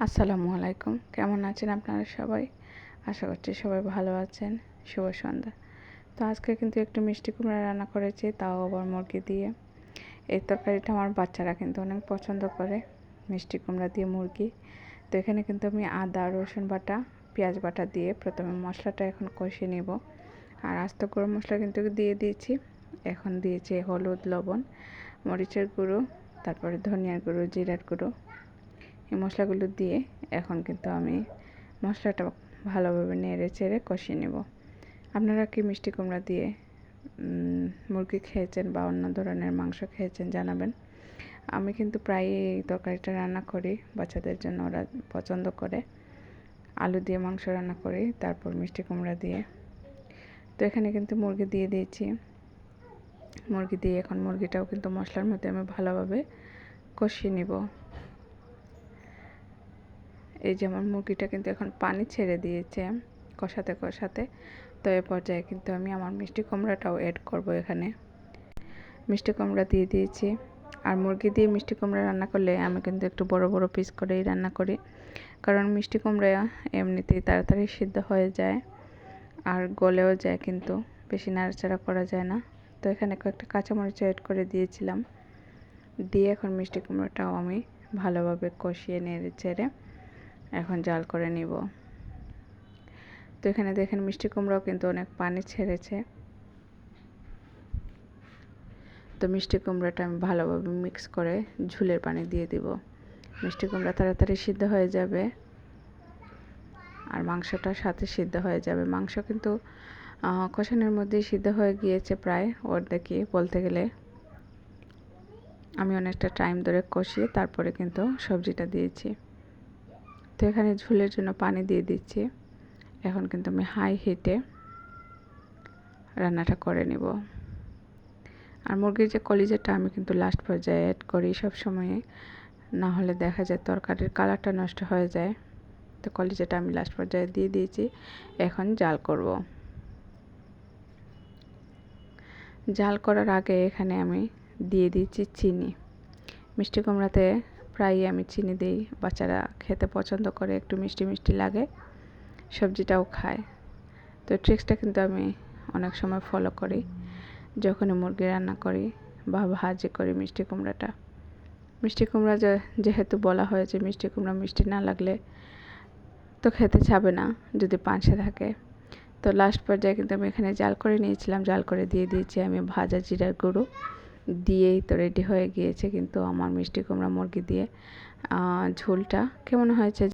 আসসালামু আলাইকুম। কেমন আছেন আপনারা সবাই? আশা করছি সবাই ভালো আছেন। শুভ সন্ধ্যা। তো আজকে কিন্তু একটু মিষ্টি কুমড়া রান্না করেছি, তাও আবার মুরগি দিয়ে। এই তরকারিটা আমার বাচ্চারা কিন্তু অনেক পছন্দ করে, মিষ্টি কুমড়া দিয়ে মুরগি। তো এখানে কিন্তু আমি আদা রসুন বাটা পেঁয়াজ বাটা দিয়ে প্রথমে মশলাটা এখন কষিয়ে নেব। আর আস্ত গরম মশলা কিন্তু দিয়ে দিয়েছি। এখন দিয়েছি হলুদ, লবণ, মরিচের গুঁড়ো, তারপরে ধনিয়ার গুঁড়ো, জিরার গুঁড়ো। এই মশলাগুলো দিয়ে এখন কিন্তু আমি মশলাটা ভালোভাবে নেড়ে চেড়ে কষিয়ে নেব। আপনারা কি মিষ্টি কুমড়া দিয়ে মুরগি খেয়েছেন বা অন্য ধরনের মাংস খেয়েছেন জানাবেন। আমি কিন্তু প্রায় এই তরকারিটা রান্না করি, বাচ্চাদের জন্য ওরা পছন্দ করে। আলু দিয়ে মাংস রান্না করি, তারপর মিষ্টি কুমড়া দিয়ে। তো এখানে কিন্তু মুরগি দিয়ে দিয়েছি। মুরগি দিয়ে এখন মুরগিটাও কিন্তু মশলার মধ্যে আমি ভালোভাবে কষিয়ে নেব। এই যে আমার মুরগিটা কিন্তু এখন পানি ছেড়ে দিয়েছে কষাতে কষাতে। তো এ পর্যায়ে কিন্তু আমি আমার মিষ্টি কুমড়াটাও অ্যাড করব। এখানে মিষ্টি কুমড়া দিয়ে দিয়েছি। আর মুরগি দিয়ে মিষ্টি কুমড়া রান্না করলে আমি কিন্তু একটু বড় বড় পিস করেই রান্না করি, কারণ মিষ্টি কুমড়া এমনিতেই তাড়াতাড়ি সিদ্ধ হয়ে যায় আর গলেও যায়, কিন্তু বেশি নাড়াচাড়া করা যায় না। তো এখানে কয়েকটা কাঁচামরিচ অ্যাড করে দিয়েছিলাম। দিয়ে এখন মিষ্টি কুমড়াটাও আমি ভালোভাবে কষিয়ে নেড়ে চেড়ে এখন জাল করে নিব। তো এখানে দেখেন মিষ্টি কুমড়াও কিন্তু অনেক পানি ছেড়েছে। তো মিষ্টি কুমড়াটা আমি ভালোভাবে মিক্স করে ঝোলের পানি দিয়ে দিব। মিষ্টি কুমড়া তাড়াতাড়ি সিদ্ধ হয়ে যাবে আর মাংসটা সাথে সিদ্ধ হয়ে যাবে। মাংস কিন্তু কষানোর মধ্যেই সিদ্ধ হয়ে গিয়েছে প্রায় অর্ধেকই বলতে গেলে। আমি অনেকটা টাইম ধরে কষিয়ে তারপরে কিন্তু সবজিটা দিয়েছি। তো এখানে ঝোলের জন্য পানি দিয়ে দিচ্ছি। এখন কিন্তু আমি হাই হিটে রান্নাটা করে নিব। আর মুরগির যে কলিজাটা আমি কিন্তু লাস্ট পর্যায়ে অ্যাড করি সব সময়, না হলে দেখা যায় তরকারির কালারটা নষ্ট হয়ে যায়। তো কলিজাটা আমি লাস্ট পর্যায়ে দিয়ে দিয়েছি। এখন জাল করব। জাল করার আগে এখানে আমি দিয়ে দিচ্ছি চিনি। মিষ্টি কুমড়াতে প্রায়ই আমি চিনি দিই, বাচ্চারা খেতে পছন্দ করে, একটু মিষ্টি মিষ্টি লাগে, সবজিটাও খায়। তো ট্রিক্সটা কিন্তু আমি অনেক সময় ফলো করি যখনই মুরগি রান্না করি বা ভাজি করি মিষ্টি কুমড়াটা। মিষ্টি কুমড়া যেহেতু বলা হয়েছে মিষ্টি কুমড়া মিষ্টি না লাগলে তো খেতে চাবে না যদি পাঁচে থাকে। তো লাস্ট পর্যায়ে কিন্তু আমি এখানে জাল করে নিয়েছিলাম, জাল করে দিয়ে দিয়েছি আমি ভাজা জিরার গুঁড়ো। দিয়েই তো রেডি হয়ে গিয়েছে কিন্তু আমার মিষ্টি কুমড়া মুরগি দিয়ে ঝোলটা। কেমন হয়েছে